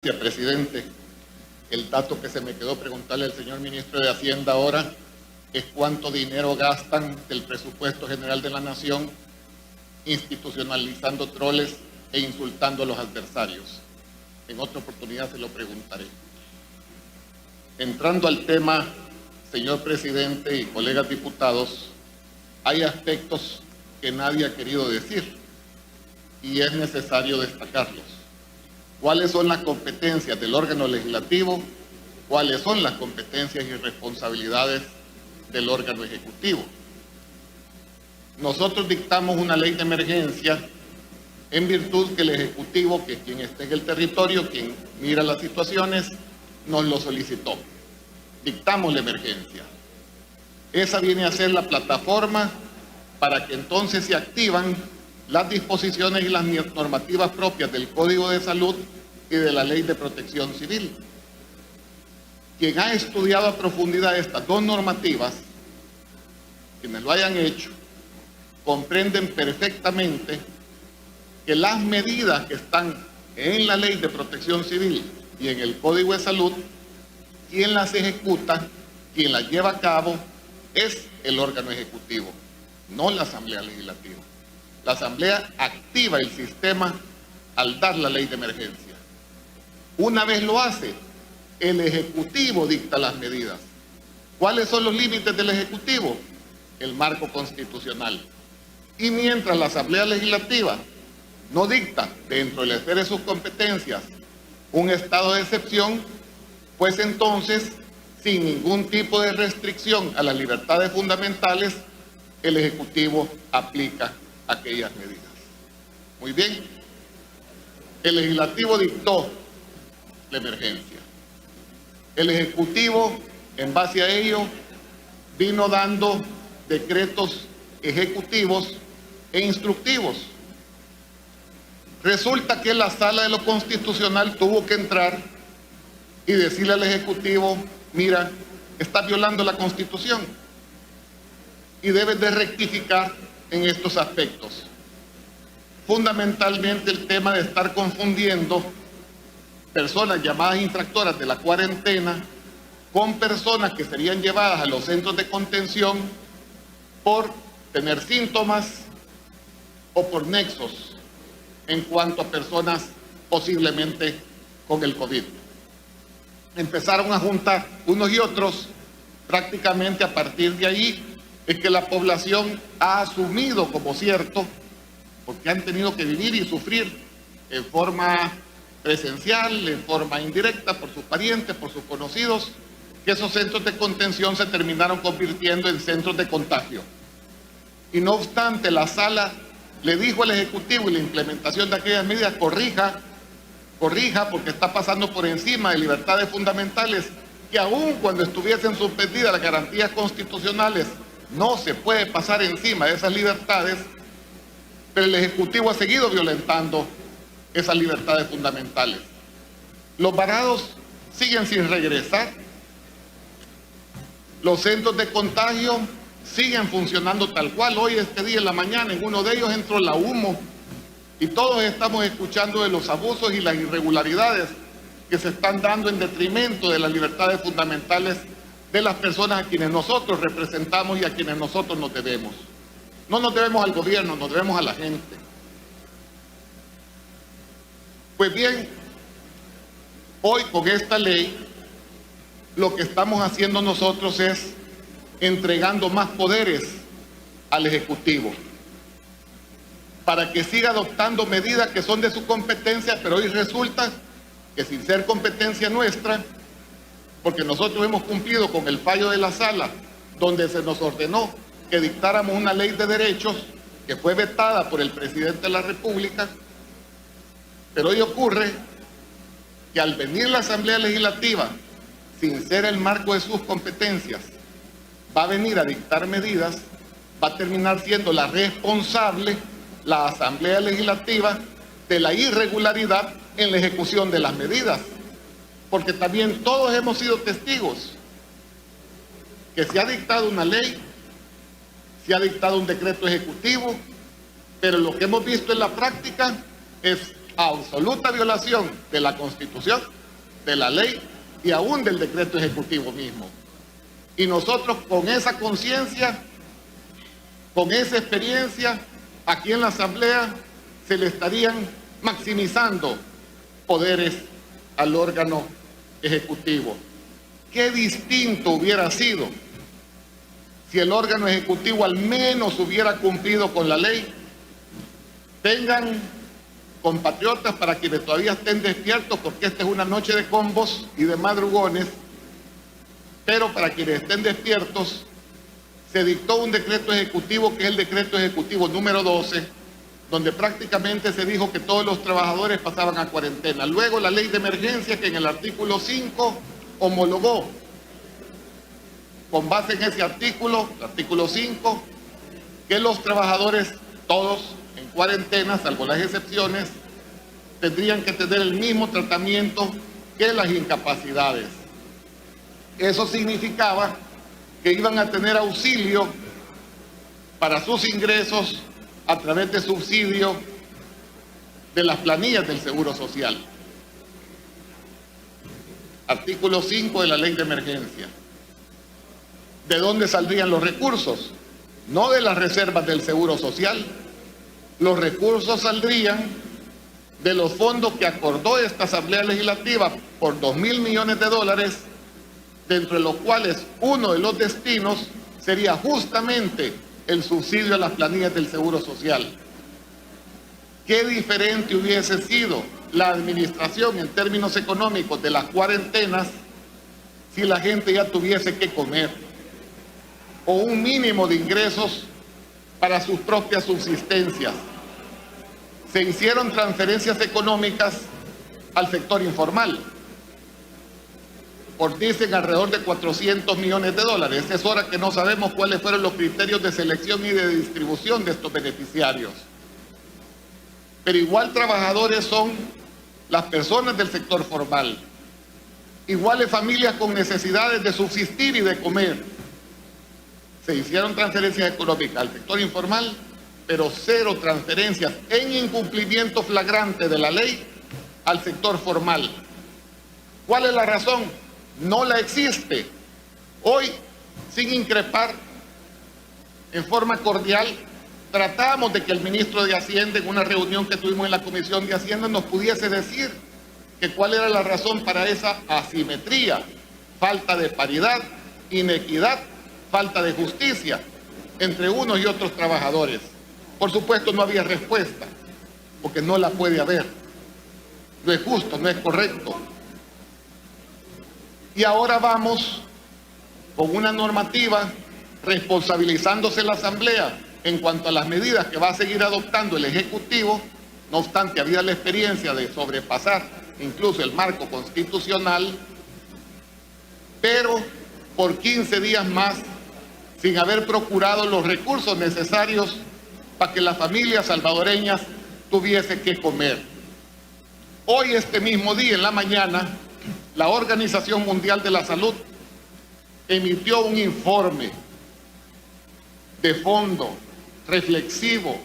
Gracias, presidente. El dato que se me quedó preguntarle al señor ministro de Hacienda ahora es cuánto dinero gastan del presupuesto general de la Nación institucionalizando troles e insultando a los adversarios. En otra oportunidad se lo preguntaré. Entrando al tema, señor presidente y colegas diputados, hay aspectos que nadie ha querido decir y es necesario destacarlos. ¿Cuáles son las competencias del órgano legislativo? ¿Cuáles son las competencias y responsabilidades del órgano ejecutivo? Nosotros dictamos una ley de emergencia en virtud que el Ejecutivo, que es quien esté en el territorio, quien mira las situaciones, nos lo solicitó. Dictamos la emergencia. Esa viene a ser la plataforma para que entonces se activan las disposiciones y las normativas propias del Código de Salud y de la Ley de Protección Civil. Quien ha estudiado a profundidad estas dos normativas, quienes lo hayan hecho, comprenden perfectamente que las medidas que están en la Ley de Protección Civil y en el Código de Salud, quien las ejecuta, quien las lleva a cabo, es el órgano ejecutivo, no la Asamblea Legislativa. La Asamblea activa el sistema al dar la ley de emergencia. Una vez lo hace, el Ejecutivo dicta las medidas. ¿Cuáles son los límites del Ejecutivo? El marco constitucional. Y mientras la Asamblea Legislativa no dicta dentro de la esfera de sus competencias un estado de excepción, pues entonces, sin ningún tipo de restricción a las libertades fundamentales, el Ejecutivo aplica aquellas medidas. Muy bien, el Legislativo dictó la emergencia. El Ejecutivo, en base a ello, vino dando decretos ejecutivos e instructivos. Resulta que la Sala de lo Constitucional tuvo que entrar y decirle al Ejecutivo: mira, estás violando la Constitución y debes de rectificar en estos aspectos. Fundamentalmente el tema de estar confundiendo personas llamadas infractoras de la cuarentena con personas que serían llevadas a los centros de contención por tener síntomas o por nexos en cuanto a personas posiblemente con el COVID. Empezaron a juntar unos y otros. Prácticamente a partir de ahí es que la población ha asumido como cierto, porque han tenido que vivir y sufrir en forma presencial, en forma indirecta, por sus parientes, por sus conocidos, que esos centros de contención se terminaron convirtiendo en centros de contagio. Y no obstante, la Sala le dijo al Ejecutivo y la implementación de aquellas medidas: corrija, porque está pasando por encima de libertades fundamentales, que aun cuando estuviesen suspendidas las garantías constitucionales, no se puede pasar encima de esas libertades, pero el Ejecutivo ha seguido violentando esas libertades fundamentales. Los varados siguen sin regresar. Los centros de contagio siguen funcionando tal cual. Hoy, este día en la mañana, en uno de ellos entró la humo y todos estamos escuchando de los abusos y las irregularidades que se están dando en detrimento de las libertades fundamentales de las personas a quienes nosotros representamos y a quienes nosotros nos debemos. No nos debemos al gobierno, nos debemos a la gente. Pues bien, hoy con esta ley, lo que estamos haciendo nosotros es entregando más poderes al Ejecutivo para que siga adoptando medidas que son de su competencia, pero hoy resulta que sin ser competencia nuestra, porque nosotros hemos cumplido con el fallo de la Sala, donde se nos ordenó que dictáramos una ley de derechos que fue vetada por el presidente de la República, pero hoy ocurre que al venir la Asamblea Legislativa, sin ser el marco de sus competencias, va a venir a dictar medidas, va a terminar siendo la responsable la Asamblea Legislativa de la irregularidad en la ejecución de las medidas. Porque también todos hemos sido testigos que se ha dictado una ley, se ha dictado un decreto ejecutivo, pero lo que hemos visto en la práctica es absoluta violación de la Constitución, de la ley y aún del decreto ejecutivo mismo. Y nosotros con esa conciencia, con esa experiencia, aquí en la Asamblea se le estarían maximizando poderes al órgano ejecutivo. Qué distinto hubiera sido si el órgano ejecutivo al menos hubiera cumplido con la ley. Tengan, compatriotas, para quienes todavía estén despiertos, porque esta es una noche de combos y de madrugones, pero para quienes estén despiertos, se dictó un decreto ejecutivo que es el decreto ejecutivo número 12, donde prácticamente se dijo que todos los trabajadores pasaban a cuarentena. Luego la ley de emergencia, que en el artículo 5 homologó, con base en ese artículo, el artículo 5, que los trabajadores, todos en cuarentena, salvo las excepciones, tendrían que tener el mismo tratamiento que las incapacidades. Eso significaba que iban a tener auxilio para sus ingresos a través de subsidio de las planillas del Seguro Social. Artículo 5 de la ley de emergencia. ¿De dónde saldrían los recursos? No de las reservas del Seguro Social. Los recursos saldrían de los fondos que acordó esta Asamblea Legislativa por $2.000 millones, dentro de los cuales uno de los destinos sería justamente el subsidio a las planillas del Seguro Social. Qué diferente hubiese sido la administración en términos económicos de las cuarentenas si la gente ya tuviese que comer o un mínimo de ingresos para sus propias subsistencias. Se hicieron transferencias económicas al sector informal, por dicen alrededor de $400 millones. Es hora que no sabemos cuáles fueron los criterios de selección y de distribución de estos beneficiarios. Pero igual trabajadores son las personas del sector formal, iguales familias con necesidades de subsistir y de comer. Se hicieron transferencias económicas al sector informal, pero cero transferencias en incumplimiento flagrante de la ley al sector formal. ¿Cuál es la razón? No la existe. Hoy, sin increpar, en forma cordial, tratamos de que el ministro de Hacienda, en una reunión que tuvimos en la Comisión de Hacienda, nos pudiese decir que cuál era la razón para esa asimetría, falta de paridad, inequidad, falta de justicia entre unos y otros trabajadores. Por supuesto, no había respuesta, porque no la puede haber. No es justo, no es correcto. Y ahora vamos con una normativa responsabilizándose la Asamblea en cuanto a las medidas que va a seguir adoptando el Ejecutivo. No obstante, había la experiencia de sobrepasar incluso el marco constitucional, pero por 15 días más, sin haber procurado los recursos necesarios para que las familias salvadoreñas tuviesen que comer. Hoy, este mismo día, en la mañana, la Organización Mundial de la Salud emitió un informe de fondo, reflexivo,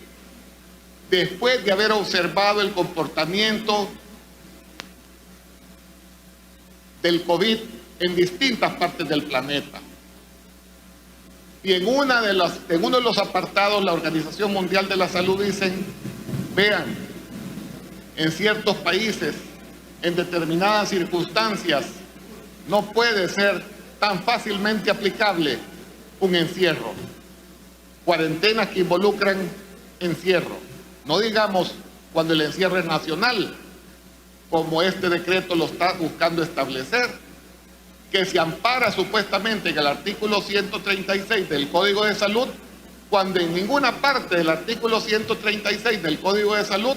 después de haber observado el comportamiento del COVID en distintas partes del planeta. Y en uno de los apartados, la Organización Mundial de la Salud dicen, vean, en ciertos países, en determinadas circunstancias, no puede ser tan fácilmente aplicable un encierro. Cuarentenas que involucran encierro. No digamos cuando el encierro es nacional, como este decreto lo está buscando establecer, que se ampara supuestamente en el artículo 136 del Código de Salud, cuando en ninguna parte del artículo 136 del Código de Salud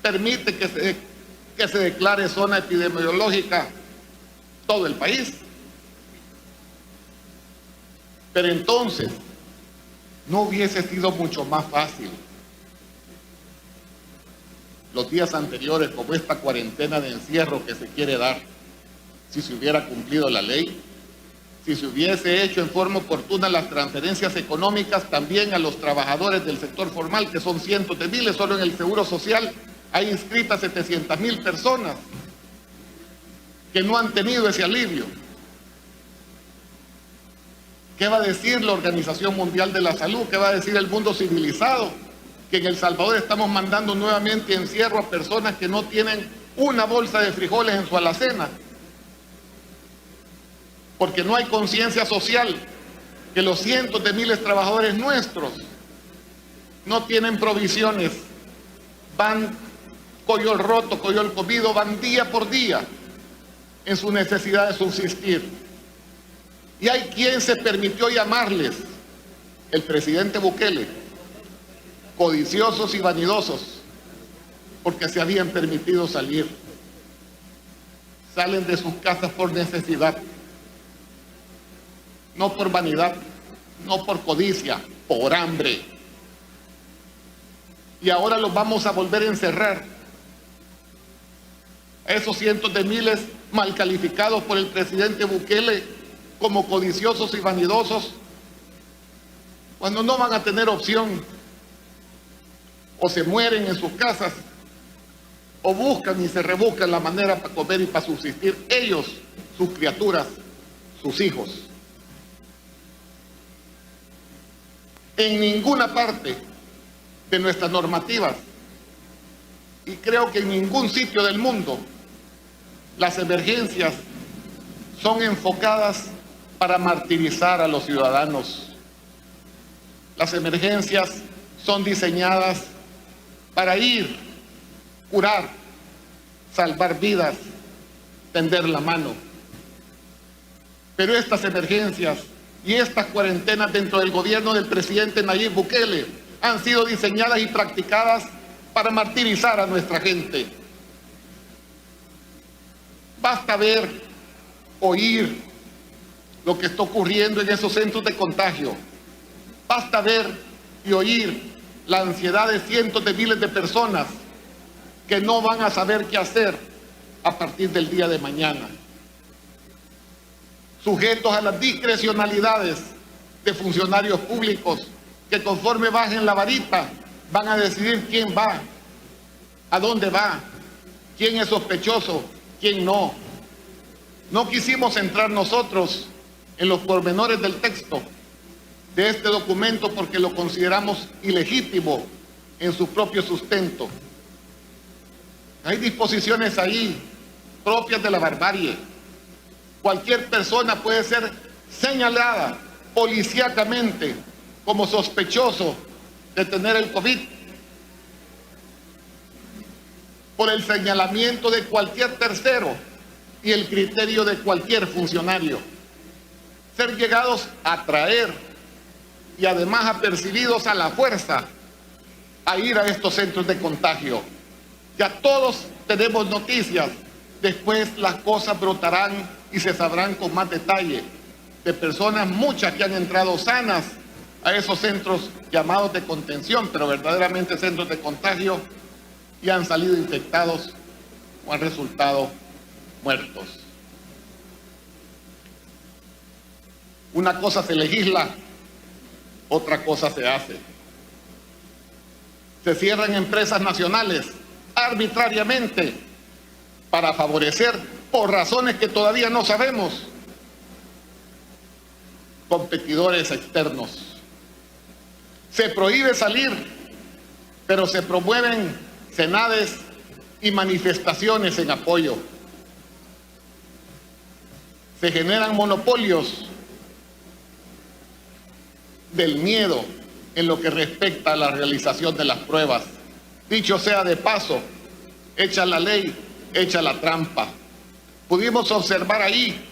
permite que se declare zona epidemiológica todo el país. Pero entonces, ¿no hubiese sido mucho más fácil los días anteriores, como esta cuarentena de encierro que se quiere dar, si se hubiera cumplido la ley? Si se hubiese hecho en forma oportuna las transferencias económicas también a los trabajadores del sector formal, que son cientos de miles, solo en el Seguro Social Hay inscritas 700,000 personas que no han tenido ese alivio. ¿Qué va a decir la Organización Mundial de la Salud? ¿Qué va a decir el mundo civilizado? Que en El Salvador estamos mandando nuevamente encierro a personas que no tienen una bolsa de frijoles en su alacena. Porque no hay conciencia social, que los cientos de miles de trabajadores nuestros no tienen provisiones, van coyol roto, coyol comido, van día por día en su necesidad de subsistir. Y hay quien se permitió llamarles, el presidente Bukele, codiciosos y vanidosos, porque se habían permitido salir. Salen de sus casas por necesidad, no por vanidad, no por codicia, por hambre. Y ahora los vamos a volver a encerrar. A esos cientos de miles mal calificados por el presidente Bukele como codiciosos y vanidosos, cuando no van a tener opción, o se mueren en sus casas, o buscan y se rebuscan la manera para comer y para subsistir ellos, sus criaturas, sus hijos. En ninguna parte de nuestras normativas, y creo que en ningún sitio del mundo, las emergencias son enfocadas para martirizar a los ciudadanos. Las emergencias son diseñadas para ir, curar, salvar vidas, tender la mano. Pero estas emergencias y estas cuarentenas dentro del gobierno del presidente Nayib Bukele han sido diseñadas y practicadas para martirizar a nuestra gente. Basta ver, oír lo que está ocurriendo en esos centros de contagio. Basta ver y oír la ansiedad de cientos de miles de personas que no van a saber qué hacer a partir del día de mañana, sujetos a las discrecionalidades de funcionarios públicos que conforme bajen la varita van a decidir quién va, a dónde va, quién es sospechoso, quién no. No quisimos entrar nosotros en los pormenores del texto de este documento porque lo consideramos ilegítimo en su propio sustento. Hay disposiciones ahí propias de la barbarie. Cualquier persona puede ser señalada policíacamente como sospechoso de tener el COVID por el señalamiento de cualquier tercero y el criterio de cualquier funcionario. Ser llegados a traer y además apercibidos a la fuerza a ir a estos centros de contagio. Ya todos tenemos noticias, después las cosas brotarán y se sabrán con más detalle de personas, muchas que han entrado sanas a esos centros llamados de contención, pero verdaderamente centros de contagio, y han salido infectados o han resultado muertos. Una cosa se legisla, otra cosa se hace. Se cierran empresas nacionales arbitrariamente para favorecer, por razones que todavía no sabemos, competidores externos. Se prohíbe salir, pero se promueven cenades y manifestaciones en apoyo. Se generan monopolios del miedo en lo que respecta a la realización de las pruebas. Dicho sea de paso, hecha la ley, hecha la trampa. Pudimos observar ahí,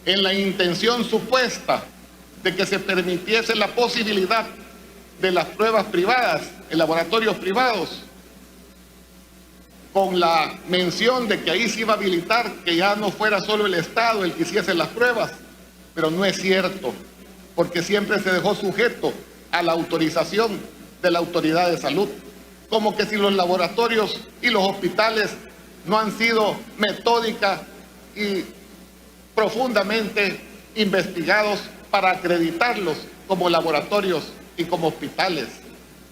en la intención supuesta de que se permitiese la posibilidad de las pruebas privadas, en laboratorios privados, con la mención de que ahí se iba a habilitar que ya no fuera solo el Estado el que hiciese las pruebas, pero no es cierto, porque siempre se dejó sujeto a la autorización de la autoridad de salud, como que si los laboratorios y los hospitales no han sido metódica y profundamente investigados para acreditarlos como laboratorios y como hospitales.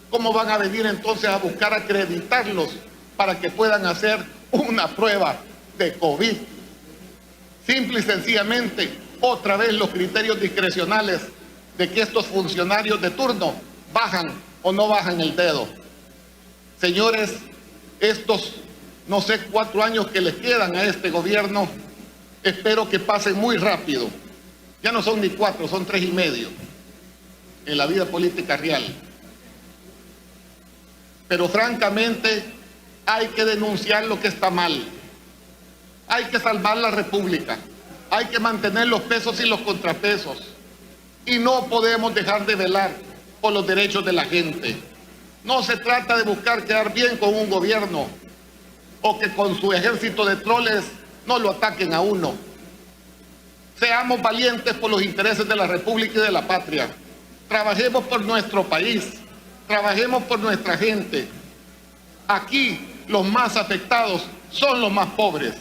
¿Cómo van a venir entonces a buscar acreditarlos para que puedan hacer una prueba de COVID. Simple y sencillamente, otra vez los criterios discrecionales de que estos funcionarios de turno bajan o no bajan el dedo. Señores, estos, no sé, 4 años que les quedan a este gobierno, espero que pasen muy rápido. Ya no son ni 4, son 3 y medio en la vida política real. Pero francamente hay que denunciar lo que está mal. Hay que salvar la República. Hay que mantener los pesos y los contrapesos. Y no podemos dejar de velar por los derechos de la gente. No se trata de buscar quedar bien con un gobierno o que con su ejército de troles no lo ataquen a uno. Seamos valientes por los intereses de la República y de la patria. Trabajemos por nuestro país. Trabajemos por nuestra gente. Aquí los más afectados son los más pobres.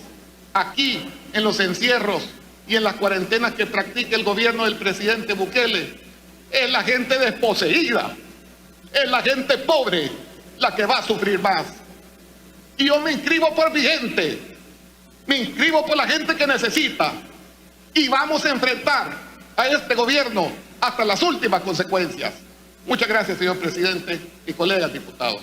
Aquí, en los encierros y en las cuarentenas que practica el gobierno del presidente Bukele, es la gente desposeída, es la gente pobre la que va a sufrir más. Y yo me inscribo por mi gente, me inscribo por la gente que necesita, y vamos a enfrentar a este gobierno hasta las últimas consecuencias. Muchas gracias, señor presidente y colegas diputados.